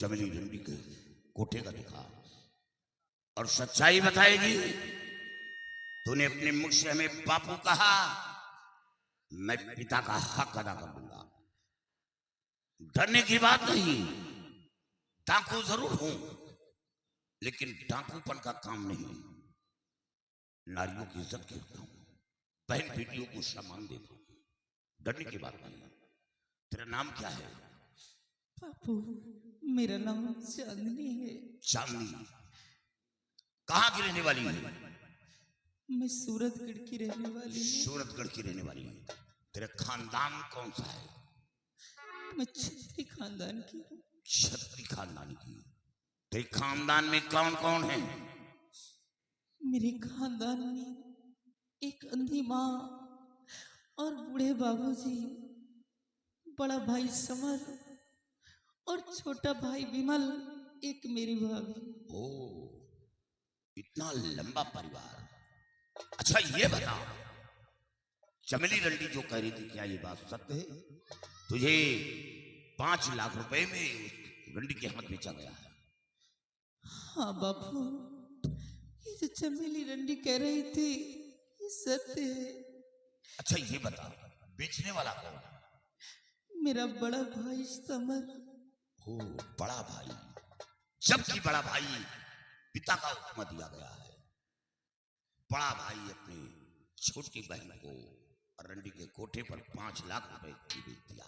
चमेली रंडी के कोठे का दिखा और सच्चाई बताएगी। तूने अपने मुख से हमें बापू कहा, मैं पिता का हक अदा कर दूंगा। डरने की बात नहीं, डाकू जरूर हूं लेकिन डाकूपन का काम नहीं। नारियों की इज्जत करता हूं, बहन बेटियों को सम्मान देता हूं। डरने की बात नहीं। तेरा नाम क्या है? बापू, मेरा नाम चांदनी है। चांदनी कहाँ की रहने वाली है? मैं सूरतगढ़ की रहने वाली हूँ। सूरतगढ़ की रहने वाली है। तेरा खानदान कौन सा है? मैं छत्री खानदान की हूँ। छत्री खानदान की। तेरे खानदान में कौन कौन है? मेरे खानदान में एक अंधी माँ और बूढ़े बाबूजी, बड़ा भाई समर और छोटा भाई विमल, एक मेरी भाभी। ओ, इतना लंबा परिवार। अच्छा ये बता, चमेली रंडी जो कह रही थी, क्या ये बात सत्य है? तुझे 5 लाख रुपए में रंडी के हाथ बेचा गया है? हाँ बापू, ये जो चमेली रंडी कह रही थी ये सत्य है। अच्छा ये बता, बेचने वाला कौन है? मेरा बड़ा भाई समर। ओ, बड़ा भाई। जबकि बड़ा भाई पिता का हुक्म दिया गया है, बड़ा भाई अपनी छोटी बहन को रंडी के कोठे पर 5 लाख रुपए की बेच दिया।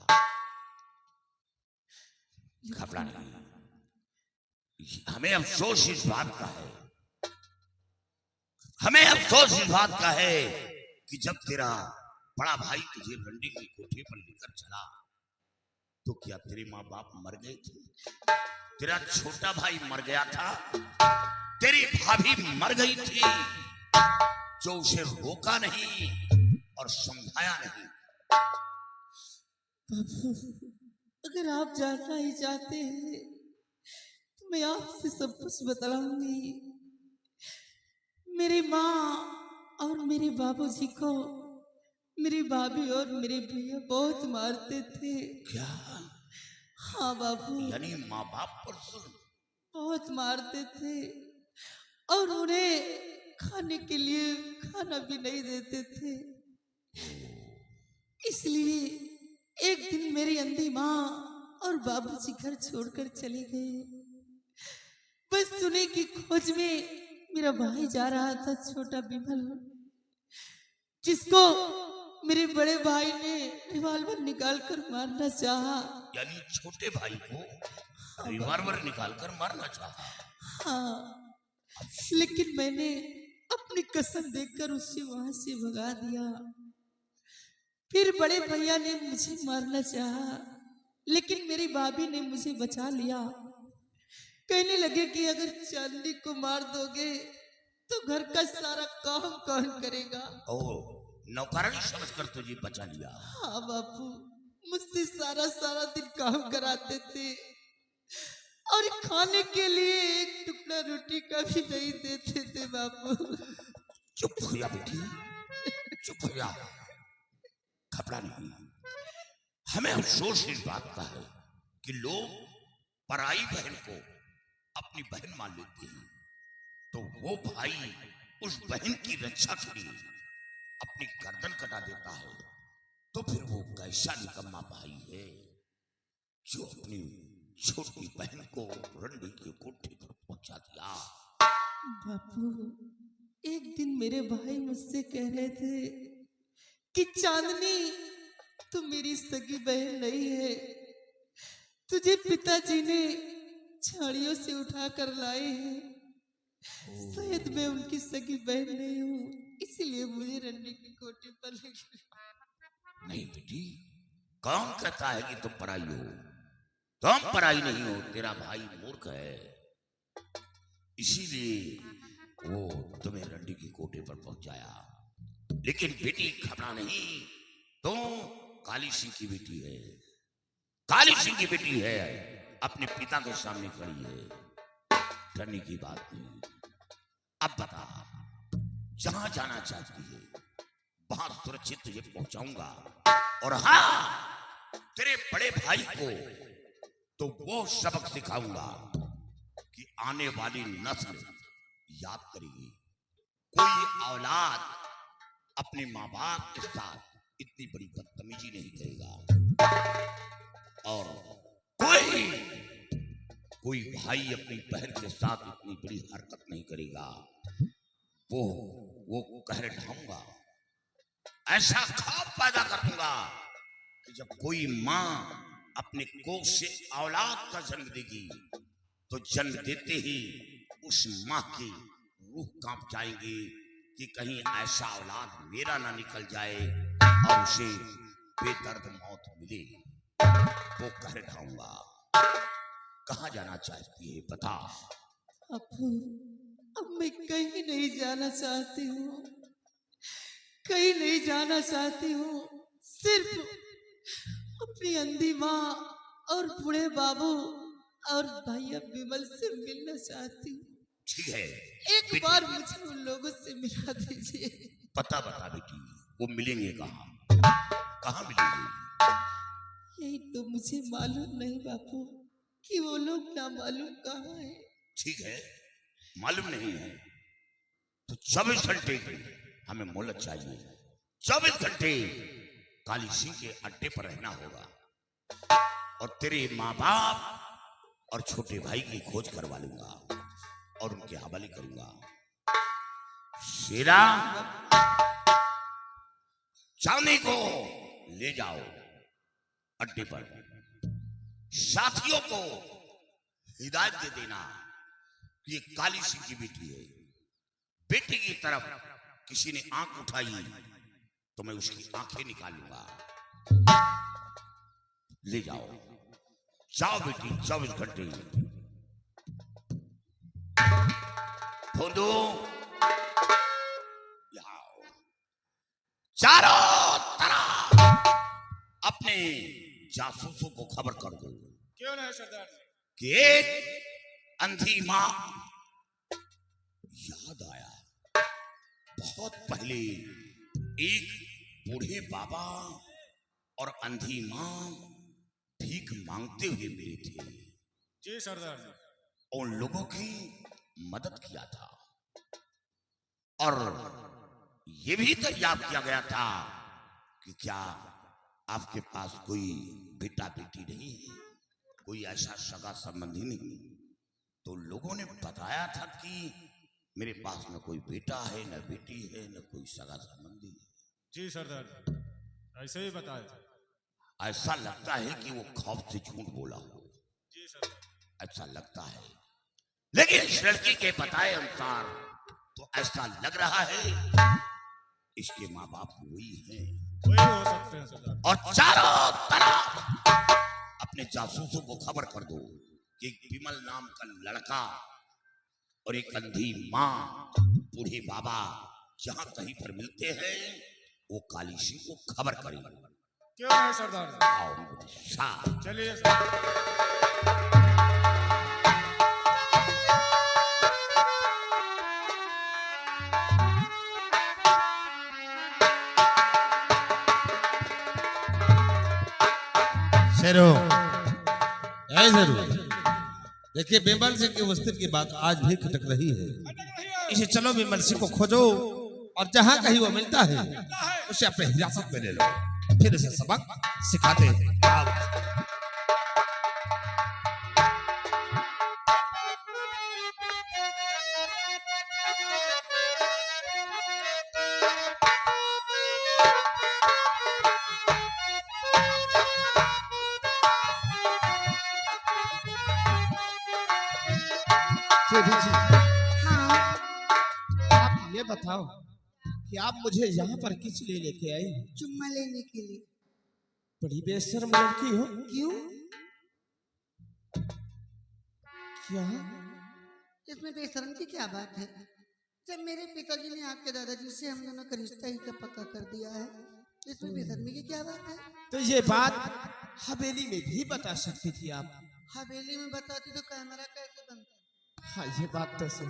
घबरा नहीं, हमें अफसोस इस बात का है, हमें अफसोस इस बात का है कि जब तेरा बड़ा भाई तुझे रंडी के कोठे पर लेकर चला तो क्या तेरे माँ बाप मर गए थे? तेरा छोटा भाई मर गया था, तेरी भाभी मर गई थी, जो उसे रोका नहीं और समझाया नहीं। बाबू, अगर आप जानना ही चाहते हैं तो मैं आपसे सब कुछ बताऊंगी। मेरी माँ और मेरे बाबूजी को मेरी भाभी और मेरे भैया बहुत मारते थे। क्या? हाँ बाबू, यानी माँ बाप पर जुल्म? बहुत मारते थे और उन्हें खाने के लिए खाना भी नहीं देते थे। इसलिए एक दिन मेरी अंधी माँ और बाबूजी घर छोड़कर चले गए। बस सुने की खोज में मेरा भाई जा रहा था, छोटा विमल, जिसको मेरे बड़े भाई ने रिवॉल्वर निकालकर मारना चाहा। यानी छोटे भाई को रिवॉल्वर निकालकर मारना चाहा? हाँ, लेकिन मैंने अपनी कसम देकर उसे वहां से भगा दिया। फिर बड़े भैया ने मुझे मारना चाहा, लेकिन मेरी भाभी ने मुझे बचा लिया। कहने लगे कि अगर चांदनी को मार दोगे तो घर का सारा काम कौन करेगा? ओ, नौकरानी समझकर तुझे बचा लिया? हाँ बापू, मुझसे सारा सारा दिन काम कराते थे और खाने के लिए एक टुकड़ा रोटी का भी नहीं देते थे बापू। चुप हो जा बेटी, चुप हो जा, घबरा नहीं। हमें अफसोस इस बात का है कि लोग पराई बहन को अपनी बहन मान लेते हैं, तो वो भाई उस बहन की रक्षा के लिए अपनी गर्दन कटा देता है, तो फिर वो कैसा निकम्मा भाई है जो अपनी छोटी बहन को रंडी के कोठे पर पहुंचा दिया। बापू, एक दिन मेरे भाई मुझसे कह रहे थे कि चांदनी तू मेरी सगी बहन नहीं है, तुझे पिताजी ने झाड़ियों से उठा कर लाए हैं। शायद मैं उनकी सगी बहन नहीं हूँ, इसलिए मुझे रंडी के कोठे पर ले गए। नहीं बेटी, कौन कहता है कि तुम पराई हो? तुम पराई नहीं हो, तेरा भाई मूर्ख है, इसीलिए वो तुम्हें रंडी के कोठे पर पहुंचाया। लेकिन बेटी घबरा नहीं, तुम काली सिंह की बेटी है, काली सिंह की बेटी है, अपने पिता के सामने खड़ी है, डरने की बात नहीं। अब बता, जहां जाना चाहती है वहां सुरक्षित तुझे पहुंचाऊंगा। और हाँ, तेरे बड़े भाई को तो वो सबक सिखाऊंगा कि आने वाली नस्ल याद करेगी। कोई औलाद अपने माँ बाप के साथ इतनी बड़ी बदतमीजी नहीं करेगा, और कोई भाई अपनी बहन के साथ इतनी बड़ी हरकत नहीं करेगा। वो कहर ढाऊंगा, ऐसा खौफ पैदा कर दूंगा कि जब कोई माँ अपने कोख से औलाद का जन्म देगी तो जन्म देते ही उस माँ की रूह कांप जाएंगी कि कहीं ऐसा औलाद मेरा ना निकल जाए और उसे बेदर्द मौत मिले। वो कहर ढाऊंगा। कहाँ जाना चाहती है बता। अप्पू, अब मैं कहीं नहीं जाना चाहती हूँ, कहीं नहीं जाना चाहती हूँ। सिर्फ अपनी अंधी माँ और बूढ़े बाबू और भैया विमल से मिलना चाहती हूँ। ठीक है, एक बार मुझे उन लोगों से मिला दीजिए। बता बेटी, वो मिलेंगे कहाँ? कहाँ मिलेंगे? यही तो मुझे मालूम नहीं बापू कि वो लोग ना मालूम कहाँ है। ठीक है, मालूम नहीं है तो 24 घंटे की हमें मोहलत चाहिए। 24 घंटे काली सिंह के अड्डे पर रहना होगा और तेरे माँ बाप और छोटे भाई की खोज करवा लूंगा और उनके हवाले करूंगा। शेरा, चांदी को ले जाओ अड्डे पर, साथियों को हिदायत दे देना कि ये काली सिंह की बेटी है। बेटी की तरफ किसी ने आंख उठाई तो मैं उसकी आंखें निकालूंगा। ले जाओ, जाओ बेटी, 24 घंटे। फुंदू, चारों तरफ अपने जासूसों को खबर कर दो। क्यों नहीं सरदार जी? कि एक अंधी माँ, याद आया बहुत पहले एक बूढ़े बाबा और अंधी माँ भीख मांगते हुए मिले थे। जी सरदार जी। उन लोगों की मदद किया था और ये भी दरियाफ्त किया गया था कि क्या आपके पास कोई बेटा बेटी नहीं है, कोई ऐसा सगा संबंधी नहीं। तो लोगों ने बताया था कि मेरे पास न कोई बेटा है, न बेटी है, न कोई सगा संबंधी है। जी सरदार जी, ऐसे ही बताया था। ऐसा लगता है कि वो खौफ से झूठ बोला हो। जी सरदार, ऐसा लगता है, लेकिन इस लड़की के बताए अनुसार तो ऐसा लग रहा है इसके माँ बाप वही हैं। वही हो सकते हैं सरदार। और चारों तरफ अपने जासूसों को खबर कर दो कि एक विमल नाम का लड़का और एक अंधी माँ, बूढ़े बाबा जहां कहीं पर मिलते हैं वो काली सिंह को खबर करें। क्यों नहीं सरदार जी? आओ, चलिए सरदार। शेरो, जरूर देखिए, विमल सिंह के वस्त्र की बात आज भी खटक रही है। इसे चलो विमल सिंह को खोजो और जहां कहीं वो मिलता है उसे अपने हिरासत में ले लो, फिर उसे सबक सिखाते हैं। हाँ, आप ये बताओ कि आप मुझे यहाँ पर किस लिए लेके आई? चुम्मा लेने के लिए। बड़ी बेशर्म लड़की हो। क्यों? क्या? इसमें बेशर्म की क्या बात है? जब मेरे पिताजी ने आपके दादाजी से हम दोनों का रिश्ता ही का पक्का कर दिया है, इसमें बेशर्मी की क्या बात है? तो ये बात हवेली में भी बता सकती थी आप। हवेली में बताती तो कैमरा कैसे बनता? हाँ, ये बात तो सही।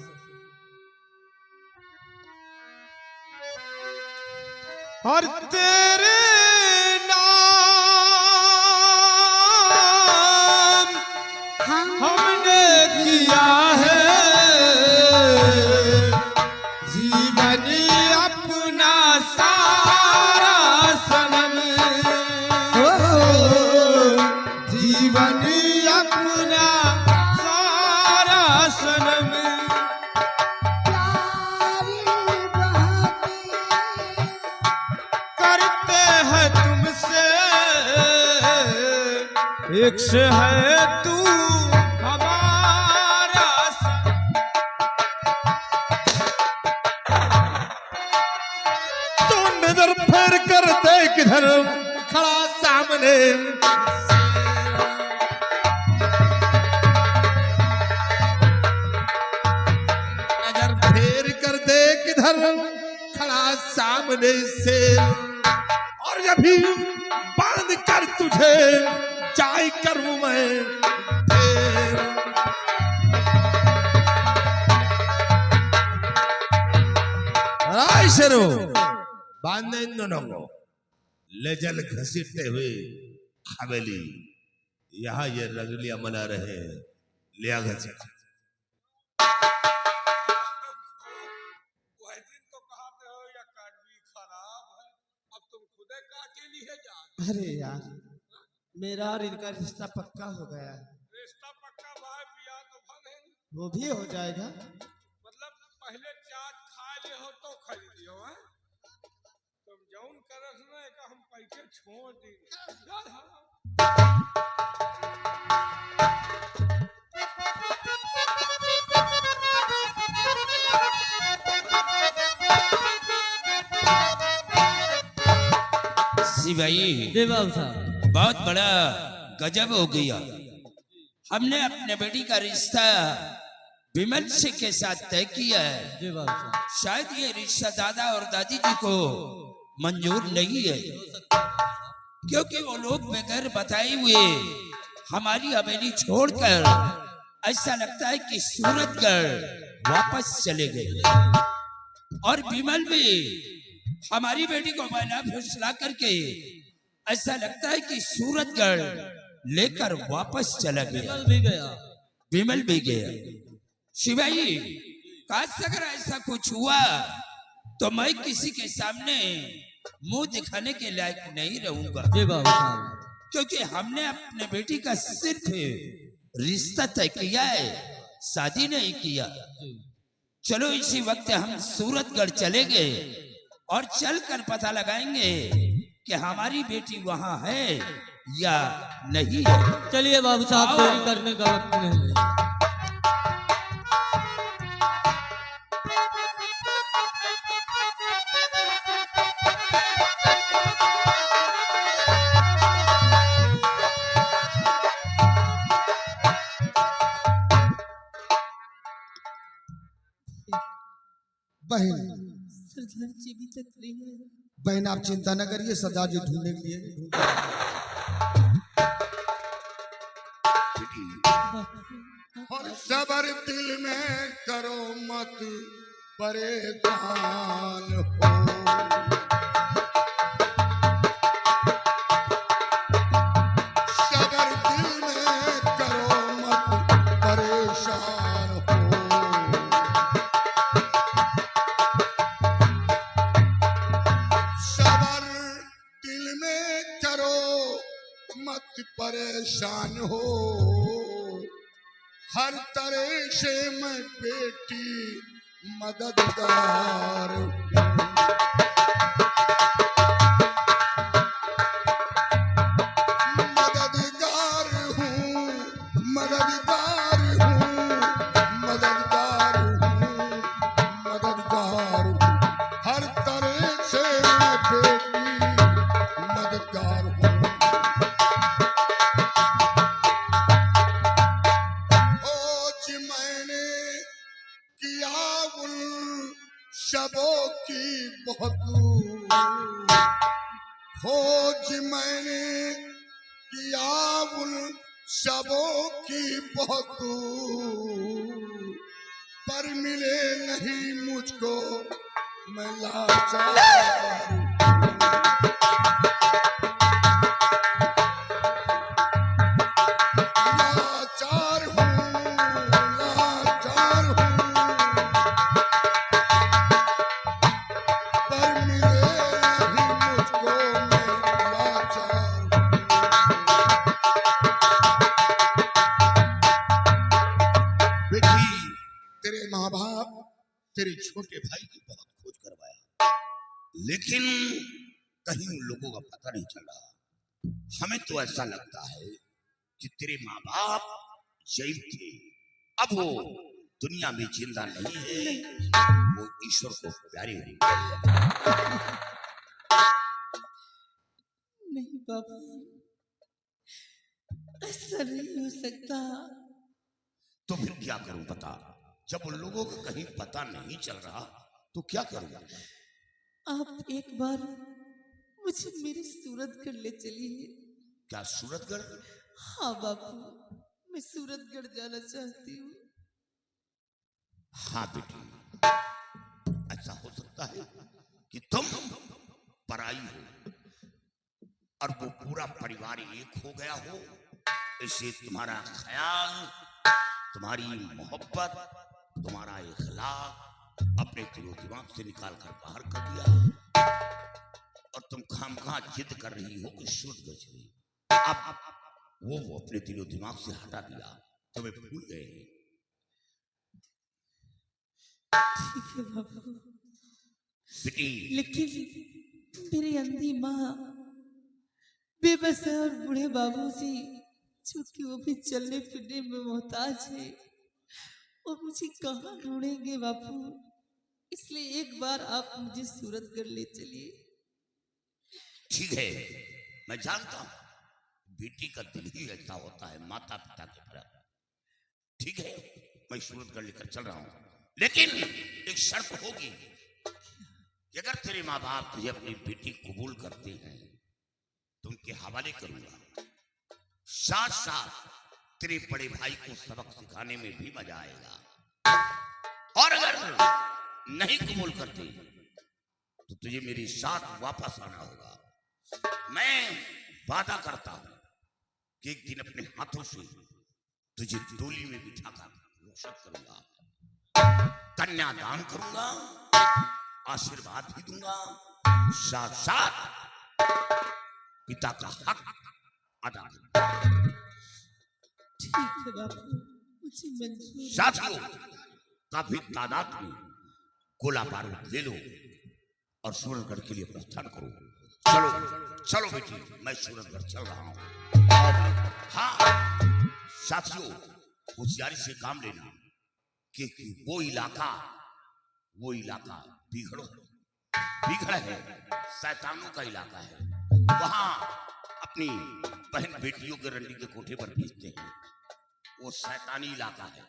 और तेरे नाम हमने किया है जीवन अपना सारा सनम, जीवन अपना सारा सनम, करते हैं तुमसे एक से है तू हमारा तो नजर फेर कर देख इधर खड़ा सामने, नजर फेर कर देख इधर खड़ा सामने से, और अभी बांध कर तुझे चाय करूं मैं फिर। राय शेरो बांधे इन दोनों को, ले जल घसीटते हुए हवेली, यहाँ ये रंगलियां मना रहे हैं, लिया घसीट। अरे यार, मेरा और इनका रिश्ता पक्का हो गया है। रिश्ता पक्का भाई, पिया तो भले वो भी हो जाएगा। मतलब पहले चाट खा ले हो तो खरीदियो है, तुम जौन करस ना का हम पैसे छोड़ दी यार। भाई बहुत बड़ा गजब हो गया। हमने अपने बेटी का रिश्ता विमल सिंह के साथ तय किया है। शायद ये रिश्ता दादा और दादी जी को मंजूर नहीं है, क्योंकि वो लोग बगैर बताए हुए हमारी हवेली छोड़कर ऐसा लगता है कि सूरतगढ़ वापस चले गए, और विमल भी हमारी बेटी को बना फुसला करके ऐसा लगता है कि सूरतगढ़ लेकर वापस चला गया। विमल भी गया। शिवाई, काश अगर ऐसा कुछ हुआ तो मैं किसी के सामने मुंह दिखाने के लायक नहीं रहूंगा, क्योंकि हमने अपने बेटी का सिर्फ रिश्ता तय किया है, शादी नहीं किया। चलो इसी वक्त हम सूरतगढ़ चले गए और चलकर पता लगाएंगे कि हमारी बेटी वहां है या नहीं है। चलिए बाबू साहब, देरी करने का वक्त नहीं है। बहन, सरदार जी भी तक नहीं है। बहन आप चिंता न करिए, सरदार जी ढूंढने के लिए और सबर दिल में करो मत परेशान हो, सबर दिल में करो मत परेशान हो, सबर दिल में करो मत परेशान हो, हर तरह से मैं बेटी मददगार हूँ। मददगार हूँ, मददगार हूँ, मददगार हूँ, मददगार हूँ, हर तरह से मैं बेटी मददगार हूँ। शबों की बहुत खोज मैंने किया उन शबों की बहुत, पर मिले नहीं मुझको मैं लाचार लाचार बेटी, तेरे माँ बाप तेरे छोटे भाई की बहुत खोज करवाया, लेकिन कहीं उन लोगों का पता नहीं चल रहा। हमें तो ऐसा लगता है कि तेरे माँ बाप जैन थे, अब वो दुनिया में जिंदा नहीं है, वो ईश्वर को प्यारे हो गए। नहीं बाबू, ऐसा नहीं हो सकता। तो फिर क्या करूं बता? जब उन लोगों को कहीं पता नहीं चल रहा तो क्या करूं? आप एक बार मुझे मेरी सूरतगढ़ ले चलिए। क्या सूरतगढ़? हाँ बापू, मैं सूरतगढ़ जाना चाहती हूँ। हाँ बेटी, ऐसा हो सकता है कि तुम पराई हो और वो पूरा परिवार एक हो गया हो, इससे तुम्हारा ख्याल, तुम्हारी मोहब्बत, तुम्हारा इखलाक अपने दिलो दिमाग से निकाल कर बाहर कर दिया और तुम खामखा जिद कर रही हो कि सूरतगढ़ चली। अब वो अपने दिलो दिमाग से हटा दिया, तुम्हें भूल गए। ठीक है बाबू, बेटी, लेकिन मेरी अंधी माँ, बेबस है, और बूढ़े बाबूजी चूंकि वो भी चलने फिरने में मोहताज है, और मुझे कहाँ ढूंढेंगे बापू। इसलिए एक बार आप मुझे सूरतगढ़ ले चलिए। ठीक है, मैं जानता हूं बेटी का दिल ही ऐसा होता है माता पिता के प्रति। ठीक है, मैं सूरतगढ़ लेकर चल रहा हूं, लेकिन एक शर्त होगी कि अगर तेरे माँ बाप तुझे अपनी बेटी कबूल करते हैं तो उनके हवाले करूंगा, साथ साथ तेरे बड़े भाई को सबक सिखाने में भी मजा आएगा, और अगर नहीं कबूल करते तो तुझे मेरे साथ वापस आना होगा। मैं वादा करता हूं कि एक दिन अपने हाथों से तुझे डोली में बिठाकर रोशन करूंगा, कन्यादान करूंगा, आशीर्वाद भी दूंगा, साथ साथ पिता का हक अदा करूंगा। ठीक है बापू, मुझे मंजूर। साथियों, काफी तादाद में गोला बारूद ले लो और सूरतगढ़ के लिए प्रस्थान करो। चलो चलो बेटी, मैं सूरतगढ़ चल रहा हूँ। हाँ साथियों, होशियारी से काम लेना कि वो इलाका बिगड़ है, शैतानों का इलाका है। वहां अपनी बहन बेटियों के रंडी के कोठे पर भेजते हैं, वो शैतानी इलाका है।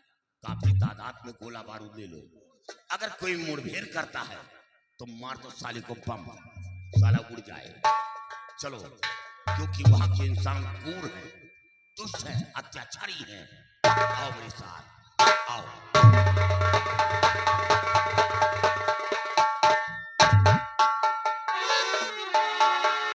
काफी तादाद में गोला बारूद ले लो, अगर कोई मुठभेड़ करता है तो मार दो साले को बम, साला उड़ जाए। चलो, क्योंकि वहां के इंसान क्रूर है, दुष्ट है, अत्याचारी है। आओ मेरे साथ।